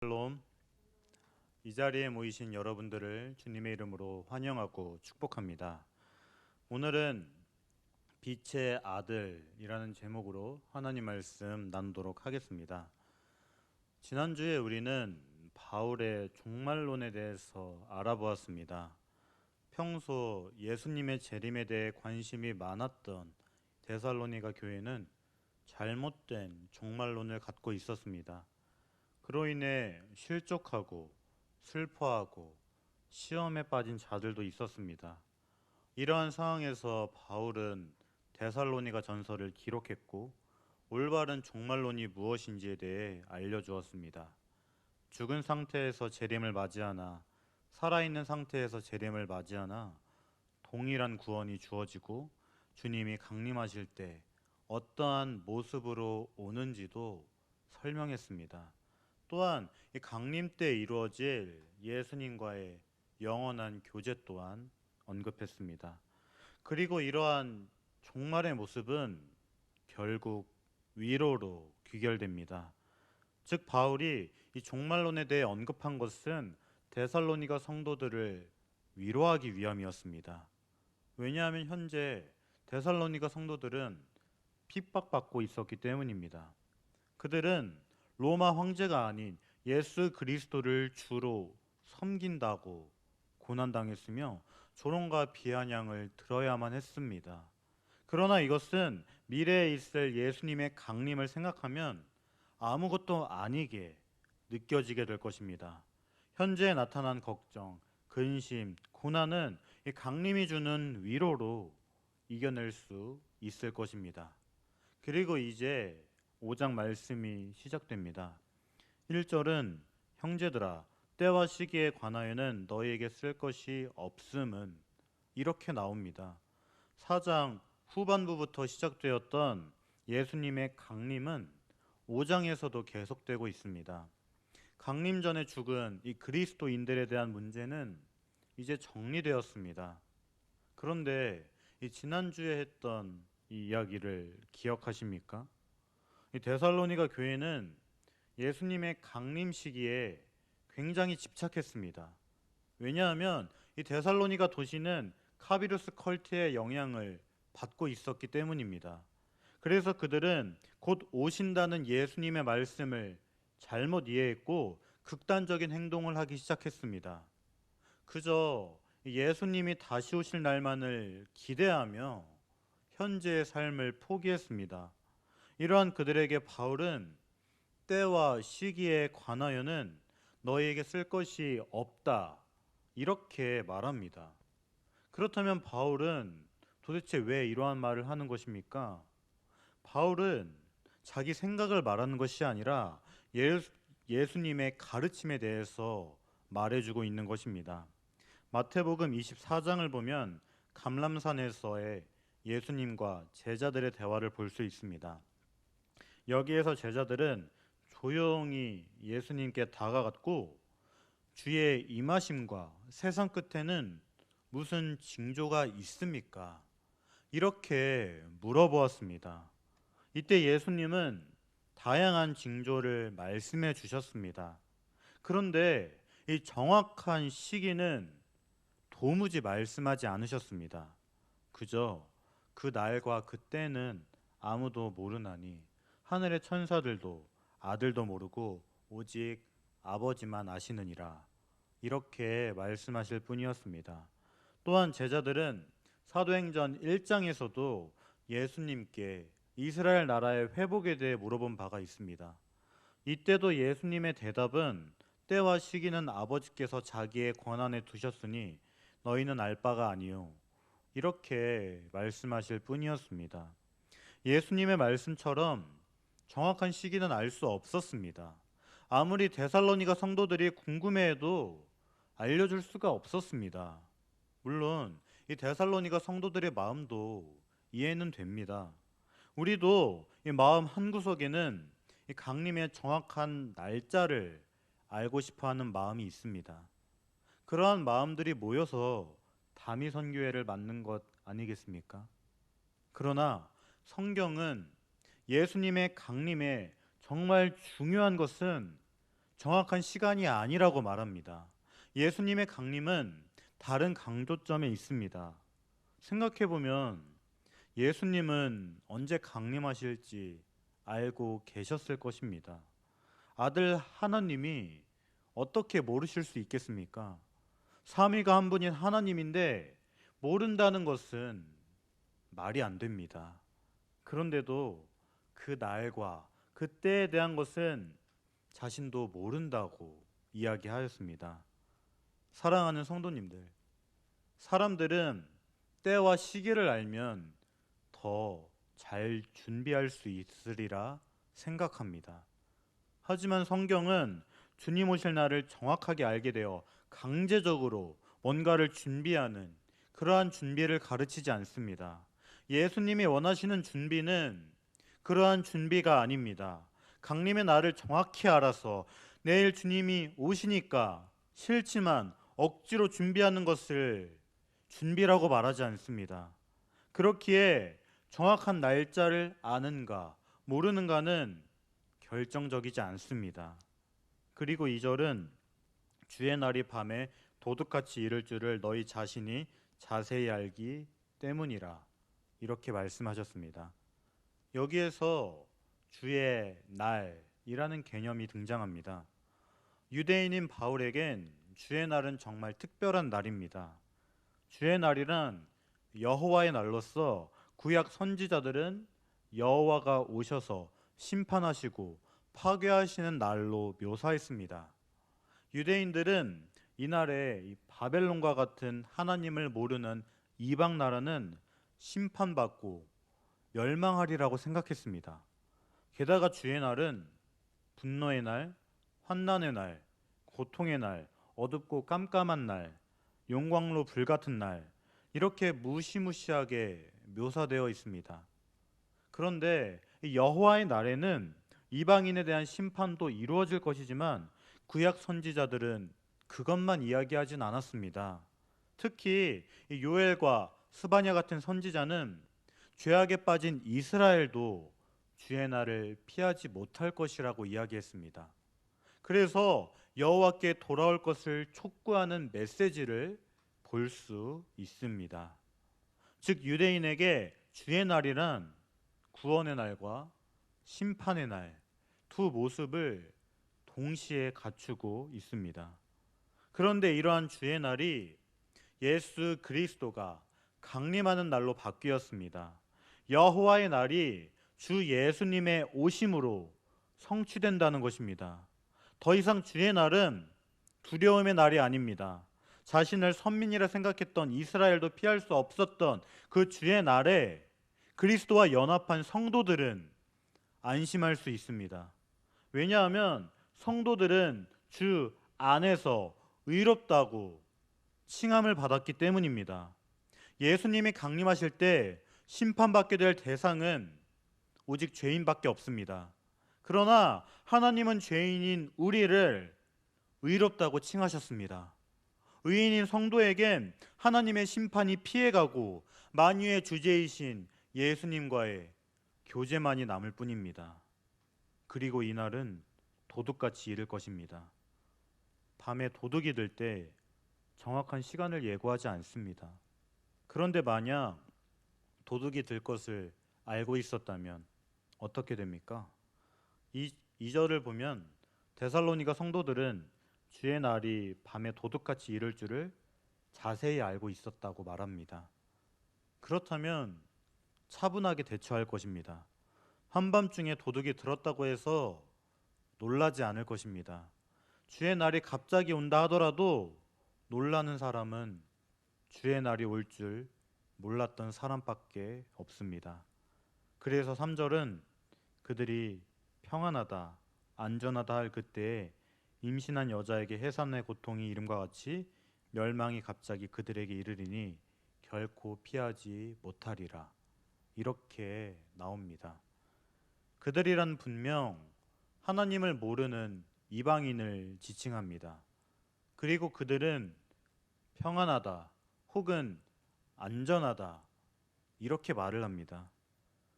샬롬. 이 자리에 모이신 여러분들을 주님의 이름으로 환영하고 축복합니다. 오늘은 빛의 아들이라는 제목으로 하나님 말씀 나누도록 하겠습니다. 지난주에 우리는 바울의 종말론에 대해서 알아보았습니다. 평소 예수님의 재림에 대해 관심이 많았던 데살로니가 교회는 잘못된 종말론을 갖고 있었습니다. 그로 인해 실족하고 슬퍼하고 시험에 빠진 자들도 있었습니다. 이러한 상황에서 바울은 데살로니가 전서를 기록했고 올바른 종말론이 무엇인지에 대해 알려주었습니다. 죽은 상태에서 재림을 맞이하나 살아있는 상태에서 재림을 맞이하나 동일한 구원이 주어지고 주님이 강림하실 때 어떠한 모습으로 오는지도 설명했습니다. 또한 이 강림 때 이루어질 예수님과의 영원한 교제 또한 언급했습니다. 그리고 이러한 종말의 모습은 결국 위로로 귀결됩니다. 즉 바울이 이 종말론에 대해 언급한 것은 데살로니가 성도들을 위로하기 위함이었습니다. 왜냐하면 현재 데살로니가 성도들은 핍박받고 있었기 때문입니다. 그들은 로마 황제가 아닌 예수 그리스도를 주로 섬긴다고 고난당했으며 조롱과 비아냥을 들어야만 했습니다. 그러나 이것은 미래에 있을 예수님의 강림을 생각하면 아무것도 아니게 느껴지게 될 것입니다. 현재 나타난 걱정, 근심, 고난은 이 강림이 주는 위로로 이겨낼 수 있을 것입니다. 그리고 이제 5장 말씀이 시작됩니다. 1절은 형제들아 때와 시기에 관하여는 너희에게 쓸 것이 없음은 이렇게 나옵니다. 4장 후반부부터 시작되었던 예수님의 강림은 5장에서도 계속되고 있습니다. 강림 전에 죽은 이 그리스도인들에 대한 문제는 이제 정리되었습니다. 그런데 이 지난주에 했던 이 이야기를 기억하십니까? 이 데살로니가 교회는 예수님의 강림 시기에 굉장히 집착했습니다. 왜냐하면 이 데살로니가 도시는 카비루스 컬트의 영향을 받고 있었기 때문입니다. 그래서 그들은 곧 오신다는 예수님의 말씀을 잘못 이해했고 극단적인 행동을 하기 시작했습니다. 그저 예수님이 다시 오실 날만을 기대하며 현재의 삶을 포기했습니다. 이러한 그들에게 바울은 때와 시기에 관하여는 너희에게 쓸 것이 없다 이렇게 말합니다. 그렇다면 바울은 도대체 왜 이러한 말을 하는 것입니까? 바울은 자기 생각을 말하는 것이 아니라 예수님의 가르침에 대해서 말해주고 있는 것입니다. 마태복음 24장을 보면 감람산에서의 예수님과 제자들의 대화를 볼 수 있습니다. 여기에서 제자들은 조용히 예수님께 다가갔고 주의 임하심과 세상 끝에는 무슨 징조가 있습니까? 이렇게 물어보았습니다. 이때 예수님은 다양한 징조를 말씀해 주셨습니다. 그런데 이 정확한 시기는 도무지 말씀하지 않으셨습니다. 그저 그 날과 그 때는 아무도 모르나니 하늘의 천사들도 아들도 모르고 오직 아버지만 아시느니라 이렇게 말씀하실 뿐이었습니다. 또한 제자들은 사도행전 1장에서도 예수님께 이스라엘 나라의 회복에 대해 물어본 바가 있습니다. 이때도 예수님의 대답은 때와 시기는 아버지께서 자기의 권한에 두셨으니 너희는 알 바가 아니요 이렇게 말씀하실 뿐이었습니다. 예수님의 말씀처럼 정확한 시기는 알 수 없었습니다. 아무리 데살로니가 성도들이 궁금해해도 알려줄 수가 없었습니다. 물론 이 데살로니가 성도들의 마음도 이해는 됩니다. 우리도 이 마음 한구석에는 이 강림의 정확한 날짜를 알고 싶어하는 마음이 있습니다. 그러한 마음들이 모여서 다미 선교회를 만든 것 아니겠습니까? 그러나 성경은 예수님의 강림에 정말 중요한 것은 정확한 시간이 아니라고 말합니다. 예수님의 강림은 다른 강조점에 있습니다. 생각해보면 예수님은 언제 강림하실지 알고 계셨을 것입니다. 아들 하나님이 어떻게 모르실 수 있겠습니까? 삼위가 한 분인 하나님인데 모른다는 것은 말이 안 됩니다. 그런데도 그 날과 그 때에 대한 것은 자신도 모른다고 이야기하였습니다. 사랑하는 성도님들, 사람들은 때와 시기를 알면 더 잘 준비할 수 있으리라 생각합니다. 하지만 성경은 주님 오실 날을 정확하게 알게 되어 강제적으로 뭔가를 준비하는 그러한 준비를 가르치지 않습니다. 예수님이 원하시는 준비는 그러한 준비가 아닙니다. 강림의 날을 정확히 알아서 내일 주님이 오시니까 싫지만 억지로 준비하는 것을 준비라고 말하지 않습니다. 그렇기에 정확한 날짜를 아는가 모르는가는 결정적이지 않습니다. 그리고 2절은 주의 날이 밤에 도둑같이 이를 줄을 너희 자신이 자세히 알기 때문이라 이렇게 말씀하셨습니다. 여기에서 주의 날이라는 개념이 등장합니다. 유대인인 바울에겐 주의 날은 정말 특별한 날입니다. 주의 날이란 여호와의 날로서 구약 선지자들은 여호와가 오셔서 심판하시고 파괴하시는 날로 묘사했습니다. 유대인들은 이날에 이 바벨론과 같은 하나님을 모르는 이방 나라는 심판받고 멸망하리라고 생각했습니다. 게다가 주의 날은 분노의 날, 환난의 날, 고통의 날, 어둡고 깜깜한 날, 용광로 불같은 날, 이렇게 무시무시하게 묘사되어 있습니다. 그런데 이 여호와의 날에는 이방인에 대한 심판도 이루어질 것이지만 구약 선지자들은 그것만 이야기하진 않았습니다. 특히 이 요엘과 스바냐 같은 선지자는 죄악에 빠진 이스라엘도 주의 날을 피하지 못할 것이라고 이야기했습니다. 그래서 여호와께 돌아올 것을 촉구하는 메시지를 볼 수 있습니다. 즉 유대인에게 주의 날이란 구원의 날과 심판의 날 두 모습을 동시에 갖추고 있습니다. 그런데 이러한 주의 날이 예수 그리스도가 강림하는 날로 바뀌었습니다. 여호와의 날이 주 예수님의 오심으로 성취된다는 것입니다. 더 이상 주의 날은 두려움의 날이 아닙니다. 자신을 선민이라 생각했던 이스라엘도 피할 수 없었던 그 주의 날에 그리스도와 연합한 성도들은 안심할 수 있습니다. 왜냐하면 성도들은 주 안에서 의롭다고 칭함을 받았기 때문입니다. 예수님이 강림하실 때 심판받게 될 대상은 오직 죄인밖에 없습니다. 그러나 하나님은 죄인인 우리를 의롭다고 칭하셨습니다. 의인인 성도에겐 하나님의 심판이 피해가고 만유의 주제이신 예수님과의 교제만이 남을 뿐입니다. 그리고 이날은 도둑같이 이를 것입니다. 밤에 도둑이 들 때 정확한 시간을 예고하지 않습니다. 그런데 만약 도둑이 들 것을 알고 있었다면 어떻게 됩니까? 2절을 보면 데살로니가 성도들은 주의 날이 밤에 도둑같이 이를 줄을 자세히 알고 있었다고 말합니다. 그렇다면 차분하게 대처할 것입니다. 한밤중에 도둑이 들었다고 해서 놀라지 않을 것입니다. 주의 날이 갑자기 온다 하더라도 놀라는 사람은 주의 날이 올 줄 몰랐던 사람밖에 없습니다. 그래서 3절은 그들이 평안하다, 안전하다 할 그때에 임신한 여자에게 해산의 고통이 이름과 같이 멸망이 갑자기 그들에게 이르리니 결코 피하지 못하리라. 이렇게 나옵니다. 그들이란 분명 하나님을 모르는 이방인을 지칭합니다. 그리고 그들은 평안하다 혹은 안전하다 이렇게 말을 합니다.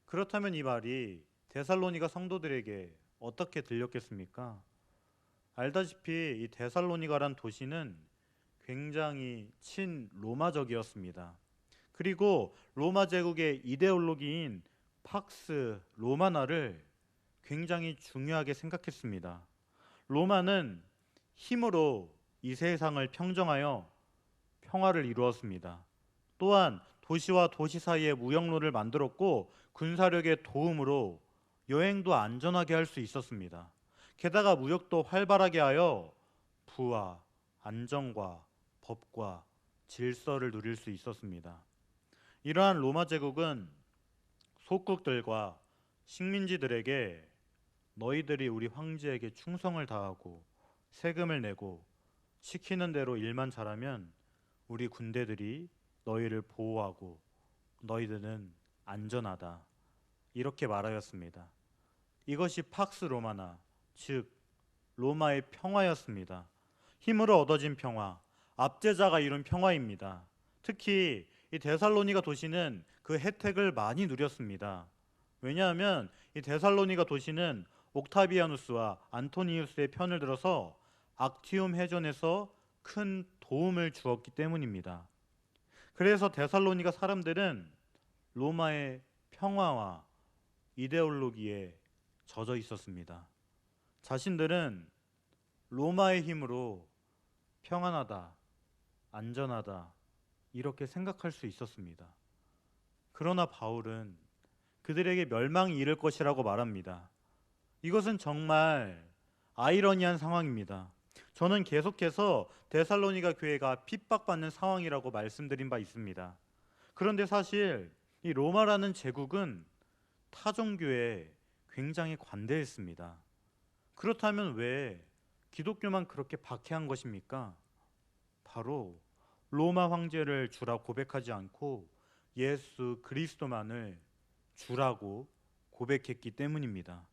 그렇다면 이 말이 데살로니가 성도들에게 어떻게 들렸겠습니까? 알다시피 이 데살로니가란 도시는 굉장히 친로마적이었습니다. 그리고 로마 제국의 이데올로기인 팍스 로마나를 굉장히 중요하게 생각했습니다. 로마는 힘으로 이 세상을 평정하여 평화를 이루었습니다. 또한 도시와 도시 사이에 무역로를 만들었고 군사력의 도움으로 여행도 안전하게 할 수 있었습니다. 게다가 무역도 활발하게 하여 부와 안정과 법과 질서를 누릴 수 있었습니다. 이러한 로마 제국은 속국들과 식민지들에게 너희들이 우리 황제에게 충성을 다하고 세금을 내고 시키는 대로 일만 잘하면 우리 군대들이 너희를 보호하고 너희들은 안전하다. 이렇게 말하였습니다. 이것이 팍스 로마나, 즉 로마의 평화였습니다. 힘으로 얻어진 평화, 압제자가 이룬 평화입니다. 특히 이 데살로니가 도시는 그 혜택을 많이 누렸습니다. 왜냐하면 이 데살로니가 도시는 옥타비아누스와 안토니우스의 편을 들어서 악티움 해전에서 큰 도움을 주었기 때문입니다. 그래서 데살로니가 사람들은 로마의 평화와 이데올로기에 젖어 있었습니다. 자신들은 로마의 힘으로 평안하다, 안전하다 이렇게 생각할 수 있었습니다. 그러나 바울은 그들에게 멸망이 이를 것이라고 말합니다. 이것은 정말 아이러니한 상황입니다. 저는 계속해서 데살로니가 교회가 핍박받는 상황이라고 말씀드린 바 있습니다. 그런데 사실 이 로마라는 제국은 타종교에 굉장히 관대했습니다. 그렇다면 왜 기독교만 그렇게 박해한 것입니까? 바로 로마 황제를 주라 고백하지 않고 예수 그리스도만을 주라고 고백했기 때문입니다.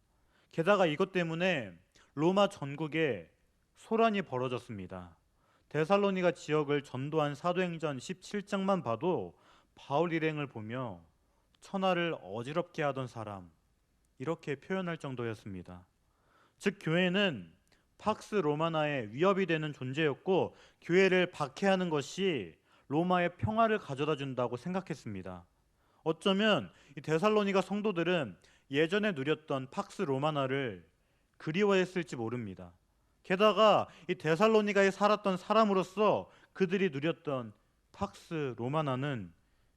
게다가 이것 때문에 로마 전국에 소란이 벌어졌습니다. 데살로니가 지역을 전도한 사도행전 17장만 봐도 바울 일행을 보며 천하를 어지럽게 하던 사람 이렇게 표현할 정도였습니다. 즉 교회는 팍스 로마나의 위협이 되는 존재였고 교회를 박해하는 것이 로마의 평화를 가져다 준다고 생각했습니다. 어쩌면 이 데살로니가 성도들은 예전에 누렸던 팍스 로마나를 그리워했을지 모릅니다. 게다가 이 데살로니가에 살았던 사람으로서 그들이 누렸던 팍스 로마나는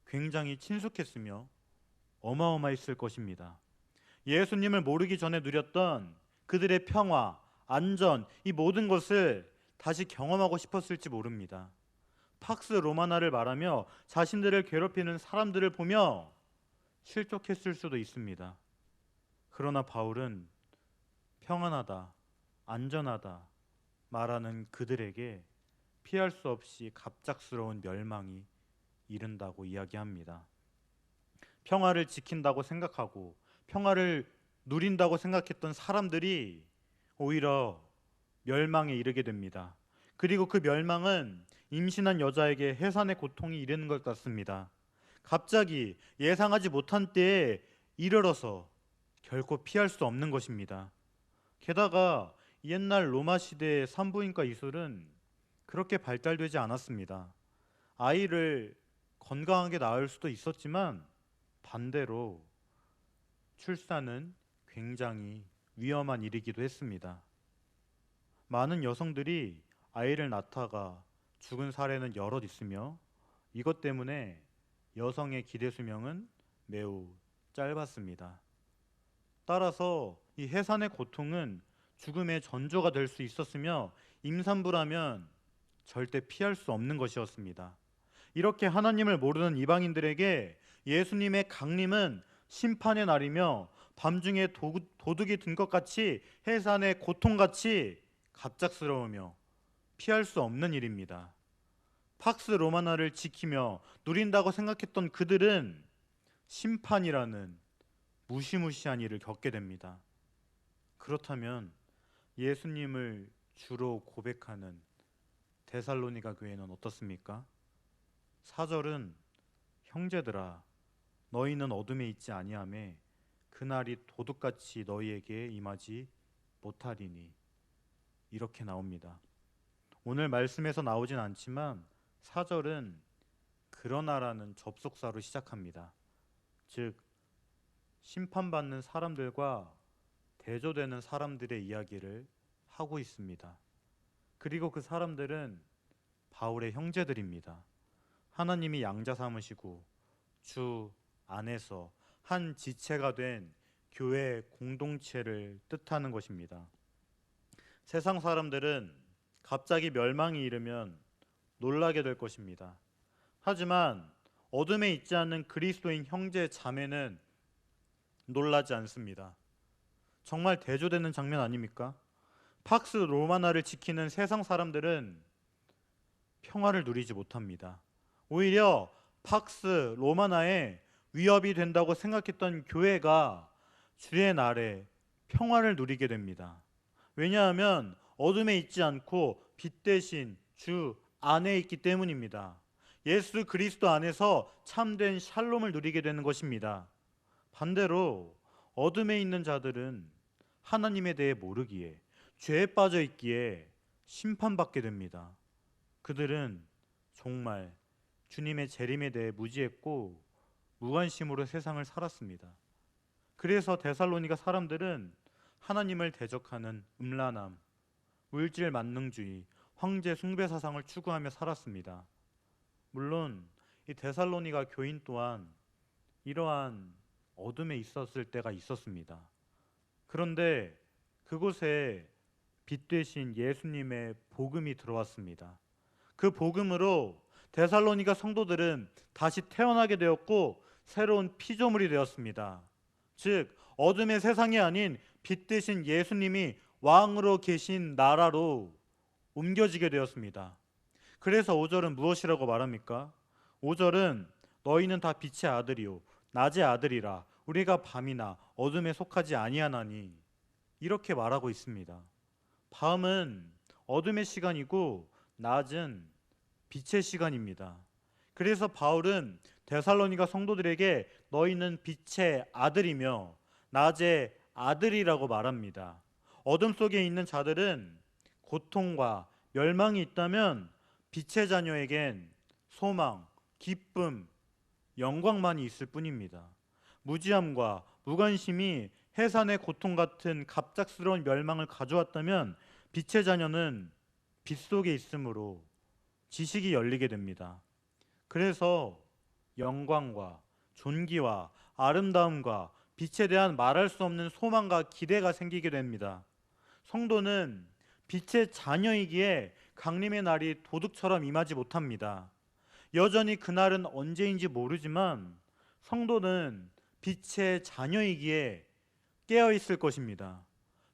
굉장히 친숙했으며 어마어마했을 것입니다. 예수님을 모르기 전에 누렸던 그들의 평화, 안전, 이 모든 것을 다시 경험하고 싶었을지 모릅니다. 팍스 로마나를 말하며 자신들을 괴롭히는 사람들을 보며 실족했을 수도 있습니다. 그러나 바울은 평안하다, 안전하다 말하는 그들에게 피할 수 없이 갑작스러운 멸망이 이른다고 이야기합니다. 평화를 지킨다고 생각하고 평화를 누린다고 생각했던 사람들이 오히려 멸망에 이르게 됩니다. 그리고 그 멸망은 임신한 여자에게 해산의 고통이 이르는 것 같습니다. 갑자기 예상하지 못한 때에 이르러서 결코 피할 수 없는 것입니다. 게다가 옛날 로마 시대의 산부인과 이술은 그렇게 발달되지 않았습니다. 아이를 건강하게 낳을 수도 있었지만 반대로 출산은 굉장히 위험한 일이기도 했습니다. 많은 여성들이 아이를 낳다가 죽은 사례는 여럿 있으며 이것 때문에 여성의 기대 수명은 매우 짧았습니다. 따라서 이 해산의 고통은 죽음의 전조가 될 수 있었으며 임산부라면 절대 피할 수 없는 것이었습니다. 이렇게 하나님을 모르는 이방인들에게 예수님의 강림은 심판의 날이며 밤중에 도둑이 든 것 같이 해산의 고통같이 갑작스러우며 피할 수 없는 일입니다. 팍스 로마나를 지키며 누린다고 생각했던 그들은 심판이라는 무시무시한 일을 겪게 됩니다. 그렇다면 예수님을 주로 고백하는 데살로니가 교회는 어떻습니까? 4절은 형제들아 너희는 어둠에 있지 아니하매 그날이 도둑같이 너희에게 임하지 못하리니 이렇게 나옵니다. 오늘 말씀에서 나오진 않지만 4절은 그러나라는 접속사로 시작합니다. 즉 심판받는 사람들과 대조되는 사람들의 이야기를 하고 있습니다. 그리고 그 사람들은 바울의 형제들입니다. 하나님이 양자 삼으시고 주 안에서 한 지체가 된 교회 공동체를 뜻하는 것입니다. 세상 사람들은 갑자기 멸망이 이르면 놀라게 될 것입니다. 하지만 어둠에 있지 않는 그리스도인 형제 자매는 놀라지 않습니다. 정말 대조되는 장면 아닙니까? 팍스 로마나를 지키는 세상 사람들은 평화를 누리지 못합니다. 오히려 팍스 로마나에 위협이 된다고 생각했던 교회가 주의 날에 평화를 누리게 됩니다. 왜냐하면 어둠에 있지 않고 빛 대신 주 안에 있기 때문입니다. 예수 그리스도 안에서 참된 샬롬을 누리게 되는 것입니다. 반대로 어둠에 있는 자들은 하나님에 대해 모르기에 죄에 빠져 있기에 심판받게 됩니다. 그들은 정말 주님의 재림에 대해 무지했고 무관심으로 세상을 살았습니다. 그래서 데살로니가 사람들은 하나님을 대적하는 음란함, 물질 만능주의, 황제 숭배 사상을 추구하며 살았습니다. 물론 이 데살로니가 교인 또한 이러한 어둠에 있었을 때가 있었습니다. 그런데 그곳에 빛 되신 예수님의 복음이 들어왔습니다. 그 복음으로 데살로니가 성도들은 다시 태어나게 되었고 새로운 피조물이 되었습니다. 즉 어둠의 세상이 아닌 빛 되신 예수님이 왕으로 계신 나라로 옮겨지게 되었습니다. 그래서 5절은 무엇이라고 말합니까? 5절은 너희는 다 빛의 아들이요 낮의 아들이라 우리가 밤이나 어둠에 속하지 아니하나니 이렇게 말하고 있습니다. 밤은 어둠의 시간이고 낮은 빛의 시간입니다. 그래서 바울은 데살로니가 성도들에게 너희는 빛의 아들이며 낮의 아들이라고 말합니다. 어둠 속에 있는 자들은 고통과 멸망이 있다면 빛의 자녀에겐 소망, 기쁨, 영광만이 있을 뿐입니다. 무지함과 무관심이 해산의 고통 같은 갑작스러운 멸망을 가져왔다면 빛의 자녀는 빛 속에 있으므로 지식이 열리게 됩니다. 그래서 영광과 존귀와 아름다움과 빛에 대한 말할 수 없는 소망과 기대가 생기게 됩니다. 성도는 빛의 자녀이기에 강림의 날이 도둑처럼 임하지 못합니다. 여전히 그날은 언제인지 모르지만 성도는 빛의 자녀이기에 깨어 있을 것입니다.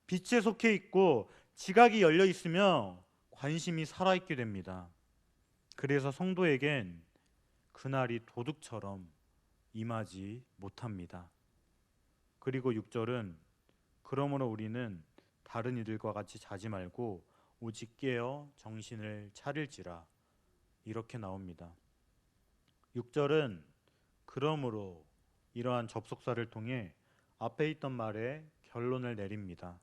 빛에 속해 있고 지각이 열려 있으며 관심이 살아있게 됩니다. 그래서 성도에겐 그날이 도둑처럼 임하지 못합니다. 그리고 6절은 그러므로 우리는 다른 이들과 같이 자지 말고 오직 깨어 정신을 차릴지라 이렇게 나옵니다. 6절은 그러므로 이러한 접속사를 통해 앞에 있던 말에 결론을 내립니다.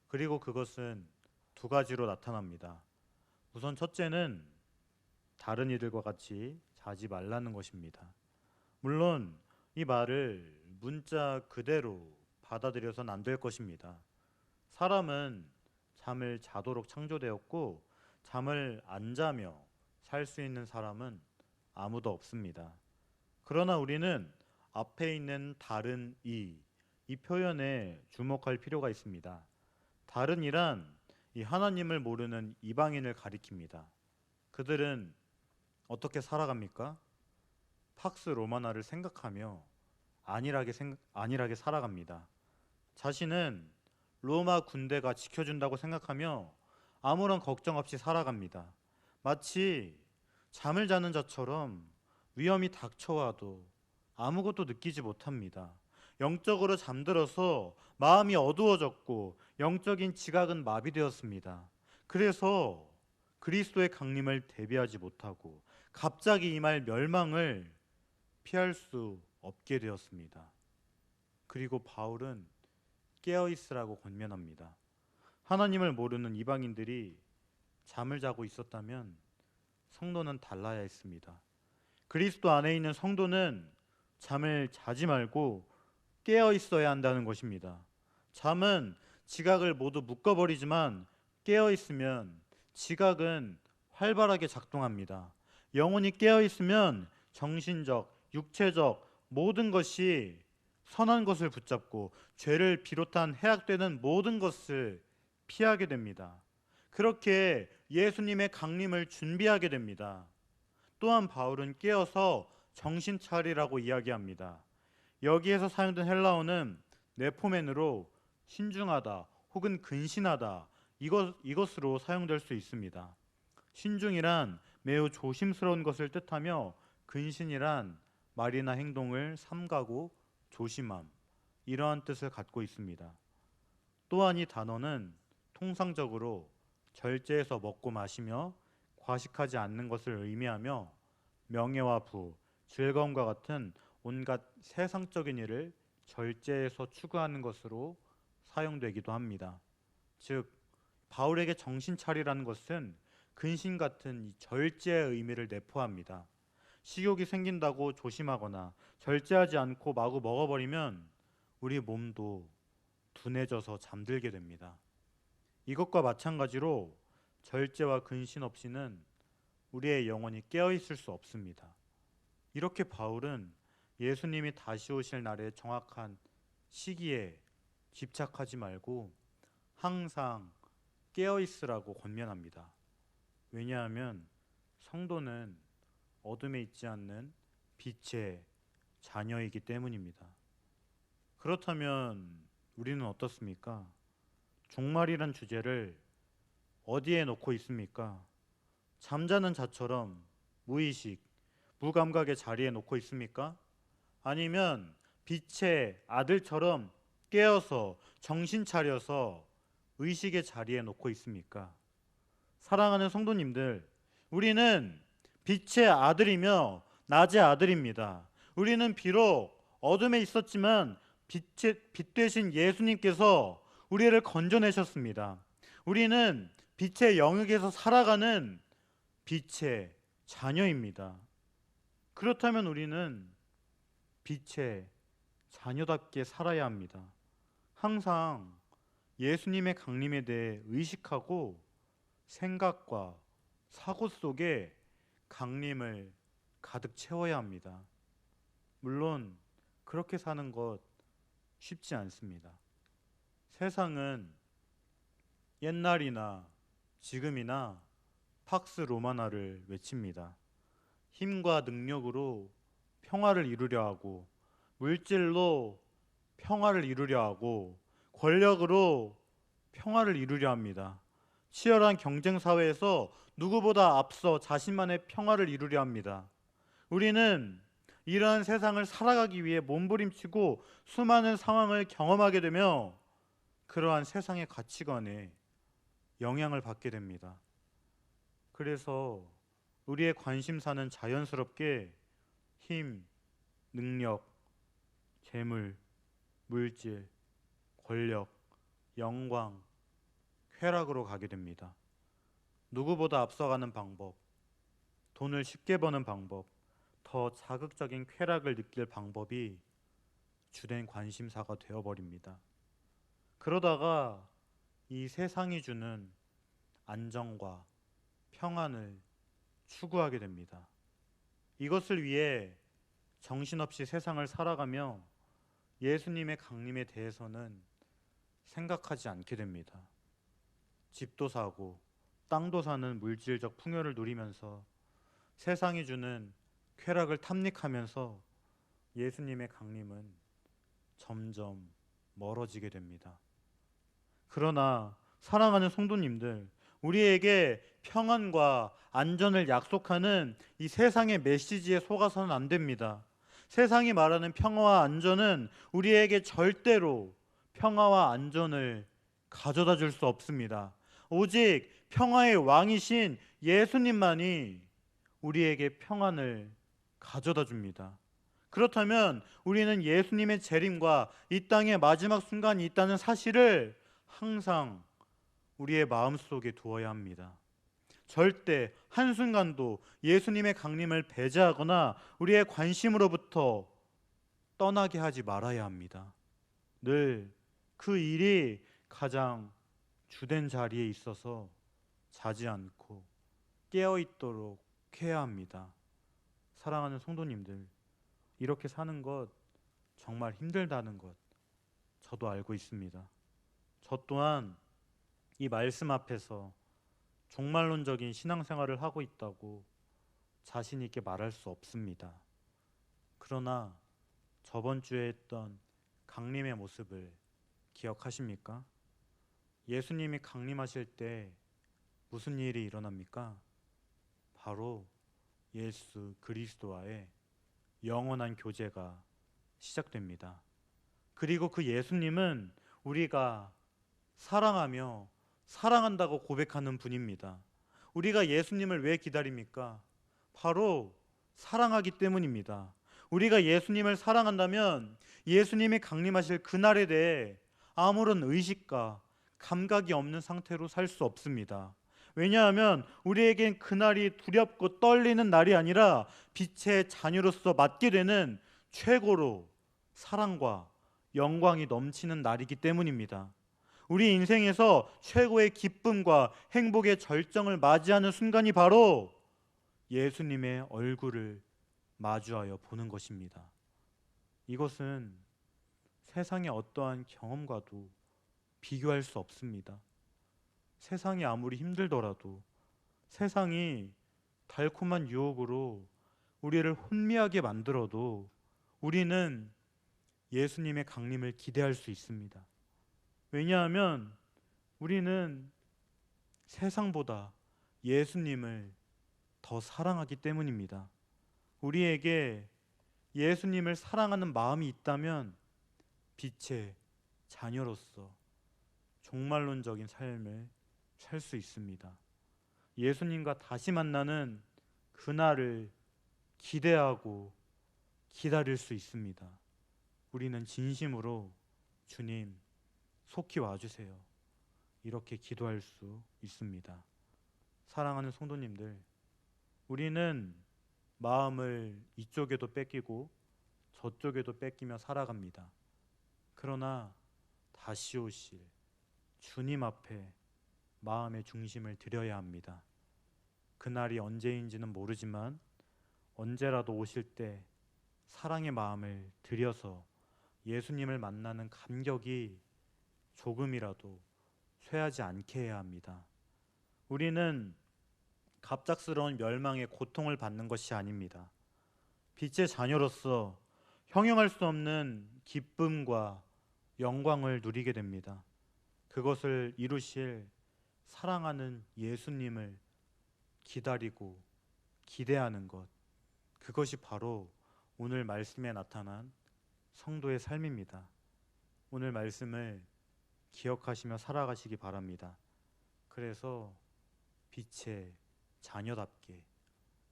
그리고 그것은 두 가지로 나타납니다. 우선 첫째는 다른 이들과 같이 자지 말라는 것입니다. 물론 이 말을 문자 그대로 받아들여서는 안 될 것입니다. 사람은 잠을 자도록 창조되었고 잠을 안 자며 살 수 있는 사람은 아무도 없습니다. 그러나 우리는 앞에 있는 다른 이 표현에 주목할 필요가 있습니다. 다른 이란 이 하나님을 모르는 이방인을 가리킵니다. 그들은 어떻게 살아갑니까? 팍스 로마나를 생각하며 안일하게 살아갑니다. 자신은 로마 군대가 지켜준다고 생각하며 아무런 걱정 없이 살아갑니다. 마치 잠을 자는 자처럼 위험이 닥쳐와도 아무것도 느끼지 못합니다. 영적으로 잠들어서 마음이 어두워졌고 영적인 지각은 마비되었습니다. 그래서 그리스도의 강림을 대비하지 못하고 갑자기 임할 멸망을 피할 수 없게 되었습니다. 그리고 바울은 깨어있으라고 권면합니다. 하나님을 모르는 이방인들이 잠을 자고 있었다면 성도는 달라야 했습니다. 그리스도 안에 있는 성도는 잠을 자지 말고 깨어 있어야 한다는 것입니다. 잠은 지각을 모두 묶어버리지만 깨어 있으면 지각은 활발하게 작동합니다. 영혼이 깨어 있으면 정신적, 육체적 모든 것이 선한 것을 붙잡고 죄를 비롯한 해악되는 모든 것을 피하게 됩니다. 그렇게 예수님의 강림을 준비하게 됩니다. 또한 바울은 깨어서 정신 차리라고 이야기합니다. 여기에서 사용된 헬라어는 네포멘으로 신중하다 혹은 근신하다 이것으로 사용될 수 있습니다. 신중이란 매우 조심스러운 것을 뜻하며 근신이란 말이나 행동을 삼가고 조심함 이러한 뜻을 갖고 있습니다. 또한 이 단어는 통상적으로 절제해서 먹고 마시며 과식하지 않는 것을 의미하며 명예와 부, 즐거움과 같은 온갖 세상적인 일을 절제해서 추구하는 것으로 사용되기도 합니다. 즉 바울에게 정신 차리라는 것은 근신 같은 이 절제의 의미를 내포합니다. 식욕이 생긴다고 조심하거나 절제하지 않고 마구 먹어버리면 우리 몸도 둔해져서 잠들게 됩니다. 이것과 마찬가지로 절제와 근신 없이는 우리의 영혼이 깨어있을 수 없습니다. 이렇게 바울은 예수님이 다시 오실 날의 정확한 시기에 집착하지 말고 항상 깨어있으라고 권면합니다. 왜냐하면 성도는 어둠에 있지 않는 빛의 자녀이기 때문입니다. 그렇다면 우리는 어떻습니까? 종말이란 주제를 어디에 놓고 있습니까? 잠자는 자처럼 무의식, 무감각의 자리에 놓고 있습니까? 아니면 빛의 아들처럼 깨어서 정신 차려서 의식의 자리에 놓고 있습니까? 사랑하는 성도님들, 우리는 빛의 아들이며 낮의 아들입니다. 우리는 비록 어둠에 있었지만 빛 되신 예수님께서 우리를 건져내셨습니다. 우리는 빛의 영역에서 살아가는 빛의 자녀입니다. 그렇다면 우리는 빛의 자녀답게 살아야 합니다. 항상 예수님의 강림에 대해 의식하고 생각과 사고 속에 강림을 가득 채워야 합니다. 물론 그렇게 사는 것 쉽지 않습니다. 세상은 옛날이나 지금이나 팍스 로마나를 외칩니다. 힘과 능력으로 평화를 이루려 하고, 물질로 평화를 이루려 하고, 권력으로 평화를 이루려 합니다. 치열한 경쟁 사회에서 누구보다 앞서 자신만의 평화를 이루려 합니다. 우리는 이러한 세상을 살아가기 위해 몸부림치고 수많은 상황을 경험하게 되며 그러한 세상의 가치관에 영향을 받게 됩니다. 그래서 우리의 관심사는 자연스럽게 힘, 능력, 재물, 물질, 권력, 영광, 쾌락으로 가게 됩니다. 누구보다 앞서가는 방법, 돈을 쉽게 버는 방법, 더 자극적인 쾌락을 느낄 방법이 주된 관심사가 되어버립니다. 그러다가 이 세상이 주는 안정과 평안을 추구하게 됩니다. 이것을 위해 정신없이 세상을 살아가며 예수님의 강림에 대해서는 생각하지 않게 됩니다. 집도 사고 땅도 사는 물질적 풍요를 누리면서 세상이 주는 쾌락을 탐닉하면서 예수님의 강림은 점점 멀어지게 됩니다. 그러나 사랑하는 성도님들, 우리에게 평안과 안전을 약속하는 이 세상의 메시지에 속아서는 안 됩니다. 세상이 말하는 평화와 안전은 우리에게 절대로 평화와 안전을 가져다 줄 수 없습니다. 오직 평화의 왕이신 예수님만이 우리에게 평안을 가져다 줍니다. 그렇다면 우리는 예수님의 재림과 이 땅의 마지막 순간이 있다는 사실을 항상 우리의 마음속에 두어야 합니다. 절대 한순간도 예수님의 강림을 배제하거나 우리의 관심으로부터 떠나게 하지 말아야 합니다. 늘 그 일이 가장 주된 자리에 있어서 자지 않고 깨어 있도록 해야 합니다. 사랑하는 성도님들, 이렇게 사는 것 정말 힘들다는 것 저도 알고 있습니다. 저 또한 이 말씀 앞에서 종말론적인 신앙생활을 하고 있다고 자신 있게 말할 수 없습니다. 그러나 저번 주에 했던 강림의 모습을 기억하십니까? 예수님이 강림하실 때 무슨 일이 일어납니까? 바로 예수 그리스도와의 영원한 교제가 시작됩니다. 그리고 그 예수님은 우리가 사랑하며 사랑한다고 고백하는 분입니다. 우리가 예수님을 왜 기다립니까? 바로 사랑하기 때문입니다. 우리가 예수님을 사랑한다면 예수님이 강림하실 그날에 대해 아무런 의식과 감각이 없는 상태로 살 수 없습니다. 왜냐하면 우리에겐 그날이 두렵고 떨리는 날이 아니라 빛의 자녀로서 맡게 되는 최고로 사랑과 영광이 넘치는 날이기 때문입니다. 우리 인생에서 최고의 기쁨과 행복의 절정을 맞이하는 순간이 바로 예수님의 얼굴을 마주하여 보는 것입니다. 이것은 세상의 어떠한 경험과도 비교할 수 없습니다. 세상이 아무리 힘들더라도, 세상이 달콤한 유혹으로 우리를 혼미하게 만들어도 우리는 예수님의 강림을 기대할 수 있습니다. 왜냐하면 우리는 세상보다 예수님을 더 사랑하기 때문입니다. 우리에게 예수님을 사랑하는 마음이 있다면 빛의 자녀로서 종말론적인 삶을 살 수 있습니다. 예수님과 다시 만나는 그날을 기대하고 기다릴 수 있습니다. 우리는 진심으로 주님 속히 와주세요, 이렇게 기도할 수 있습니다. 사랑하는 성도님들, 우리는 마음을 이쪽에도 뺏기고 저쪽에도 뺏기며 살아갑니다. 그러나 다시 오실 주님 앞에 마음의 중심을 드려야 합니다. 그날이 언제인지는 모르지만 언제라도 오실 때 사랑의 마음을 들여서 예수님을 만나는 감격이 조금이라도 쇠하지 않게 해야 합니다. 우리는 갑작스러운 멸망의 고통을 받는 것이 아닙니다. 빛의 자녀로서 형용할 수 없는 기쁨과 영광을 누리게 됩니다. 그것을 이루실 사랑하는 예수님을 기다리고 기대하는 것, 그것이 바로 오늘 말씀에 나타난 성도의 삶입니다. 오늘 말씀을 기억하시며 살아가시기 바랍니다. 그래서 빛의 자녀답게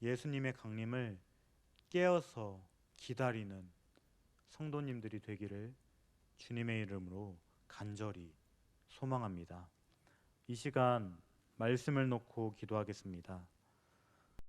예수님의 강림을 깨어서 기다리는 성도님들이 되기를 주님의 이름으로 간절히 소망합니다. 이 시간 말씀을 놓고 기도하겠습니다.